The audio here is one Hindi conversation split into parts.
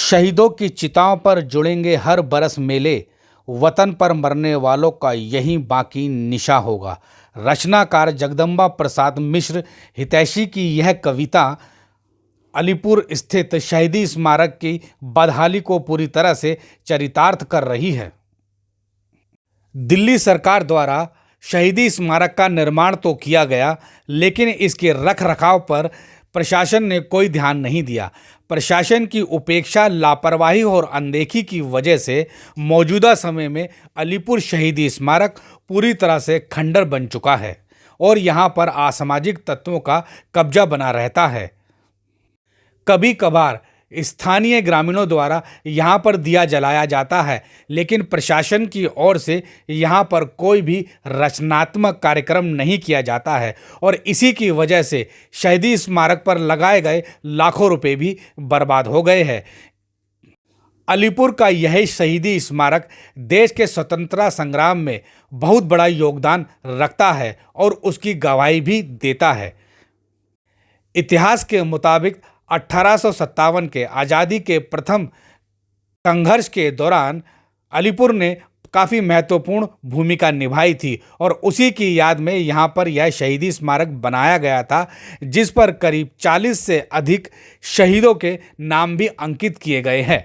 शहीदों की चिताओं पर जुड़ेंगे हर बरस मेले, वतन पर मरने वालों का यही बाकी निशा होगा। रचनाकार जगदम्बा प्रसाद मिश्र हितैषी की यह कविता अलीपुर स्थित शहीदी स्मारक की बदहाली को पूरी तरह से चरितार्थ कर रही है। दिल्ली सरकार द्वारा शहीदी स्मारक का निर्माण तो किया गया, लेकिन इसके रखरखाव पर प्रशासन ने कोई ध्यान नहीं दिया। प्रशासन की उपेक्षा, लापरवाही और अनदेखी की वजह से मौजूदा समय में अलीपुर शहीदी स्मारक पूरी तरह से खंडर बन चुका है और यहाँ पर असामाजिक तत्वों का कब्जा बना रहता है। कभी कभार स्थानीय ग्रामीणों द्वारा यहाँ पर दिया जलाया जाता है, लेकिन प्रशासन की ओर से यहाँ पर कोई भी रचनात्मक कार्यक्रम नहीं किया जाता है और इसी की वजह से शहीदी स्मारक पर लगाए गए लाखों रुपए भी बर्बाद हो गए हैं। अलीपुर का यह शहीदी स्मारक देश के स्वतंत्रता संग्राम में बहुत बड़ा योगदान रखता है और उसकी गवाही भी देता है। इतिहास के मुताबिक 1857 के आज़ादी के प्रथम संघर्ष के दौरान अलीपुर ने काफ़ी महत्वपूर्ण भूमिका निभाई थी और उसी की याद में यहाँ पर यह शहीदी स्मारक बनाया गया था, जिस पर करीब 40 से अधिक शहीदों के नाम भी अंकित किए गए हैं।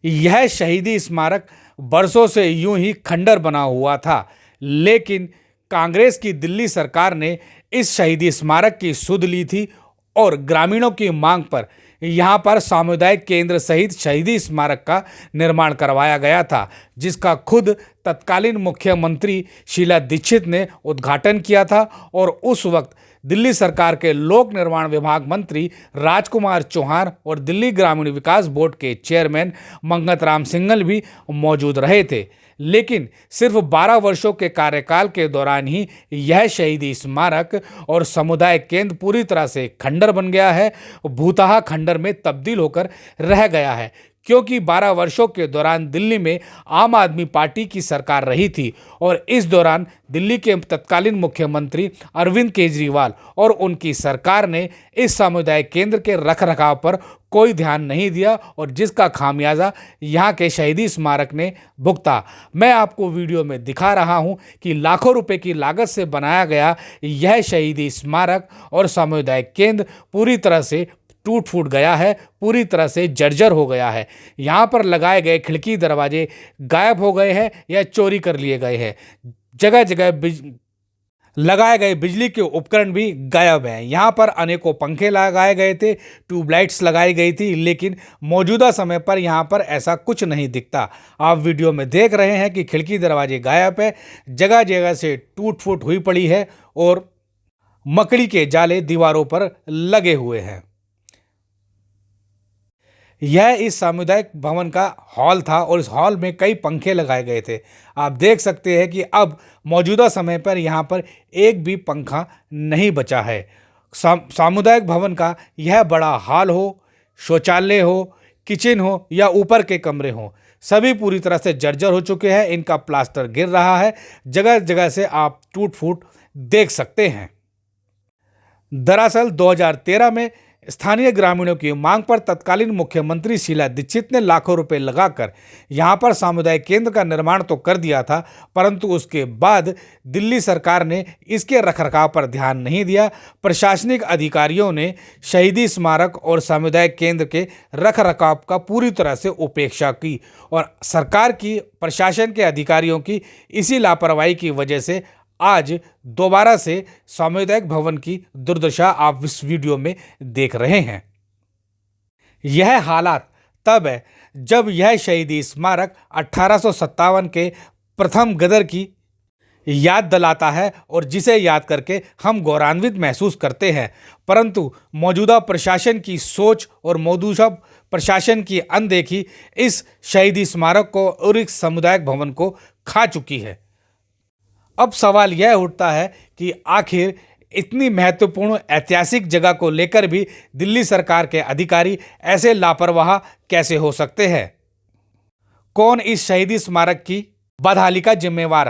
यह शहीदी स्मारक बरसों से यूं ही खंडर बना हुआ था, लेकिन कांग्रेस की दिल्ली सरकार ने इस शहीदी स्मारक की सुध ली थी और ग्रामीणों की मांग पर यहाँ पर सामुदायिक केंद्र सहित शहीदी स्मारक का निर्माण करवाया गया था, जिसका खुद तत्कालीन मुख्यमंत्री शीला दीक्षित ने उद्घाटन किया था और उस वक्त दिल्ली सरकार के लोक निर्माण विभाग मंत्री राजकुमार चौहान और दिल्ली ग्रामीण विकास बोर्ड के चेयरमैन मंगत राम सिंघल भी मौजूद रहे थे। लेकिन सिर्फ 12 वर्षों के कार्यकाल के दौरान ही यह शहीदी स्मारक और समुदाय केंद्र पूरी तरह से खंडर बन गया है, भूतहा खंडर में तब्दील होकर रह गया है, क्योंकि 12 वर्षों के दौरान दिल्ली में आम आदमी पार्टी की सरकार रही थी और इस दौरान दिल्ली के तत्कालीन मुख्यमंत्री अरविंद केजरीवाल और उनकी सरकार ने इस सामुदायिक केंद्र के रखरखाव पर कोई ध्यान नहीं दिया और जिसका खामियाजा यहाँ के शहीदी स्मारक ने भुगता। मैं आपको वीडियो में दिखा रहा हूँ कि लाखों रुपए की लागत से बनाया गया यह शहीदी स्मारक और सामुदायिक केंद्र पूरी तरह से टूट फूट गया है, पूरी तरह से जर्जर हो गया है। यहाँ पर लगाए गए खिड़की दरवाजे गायब हो गए हैं या चोरी कर लिए गए हैं। जगह जगह लगाए गए बिजली के उपकरण भी गायब हैं। यहाँ पर अनेकों पंखे लगाए गए थे, ट्यूबलाइट्स लगाई गई थी, लेकिन मौजूदा समय पर यहाँ पर ऐसा कुछ नहीं दिखता। आप वीडियो में देख रहे हैं कि खिड़की दरवाजे गायब है, जगह जगह से टूट फूट हुई पड़ी है और मकड़ी के जाले दीवारों पर लगे हुए हैं। यह इस सामुदायिक भवन का हॉल था और इस हॉल में कई पंखे लगाए गए थे। आप देख सकते हैं कि अब मौजूदा समय पर यहाँ पर एक भी पंखा नहीं बचा है। सामुदायिक भवन का यह बड़ा हॉल हो, शौचालय हो, किचन हो या ऊपर के कमरे हो, सभी पूरी तरह से जर्जर हो चुके हैं। इनका प्लास्टर गिर रहा है, जगह जगह से आप टूट फूट देख सकते हैं। दरअसल 2013 में स्थानीय ग्रामीणों की मांग पर तत्कालीन मुख्यमंत्री शीला दीक्षित ने लाखों रुपए लगाकर यहां पर सामुदायिक केंद्र का निर्माण तो कर दिया था, परंतु उसके बाद दिल्ली सरकार ने इसके रखरखाव पर ध्यान नहीं दिया। प्रशासनिक अधिकारियों ने शहीदी स्मारक और सामुदायिक केंद्र के रखरखाव का पूरी तरह से उपेक्षा की और सरकार की, प्रशासन के अधिकारियों की इसी लापरवाही की वजह से आज दोबारा से सामुदायिक भवन की दुर्दशा आप इस वीडियो में देख रहे हैं। यह हालात तब है जब यह शहीदी स्मारक 1857 के प्रथम गदर की याद दिलाता है और जिसे याद करके हम गौरवान्वित महसूस करते हैं, परंतु मौजूदा प्रशासन की सोच और मौजूदा प्रशासन की अनदेखी इस शहीदी स्मारक को और इस सामुदायिक भवन को खा चुकी है। अब सवाल यह उठता है कि आखिर इतनी महत्वपूर्ण ऐतिहासिक जगह को लेकर भी दिल्ली सरकार के अधिकारी ऐसे लापरवाह कैसे हो सकते हैं? कौन इस शहीदी स्मारक की बदहाली का जिम्मेवार है?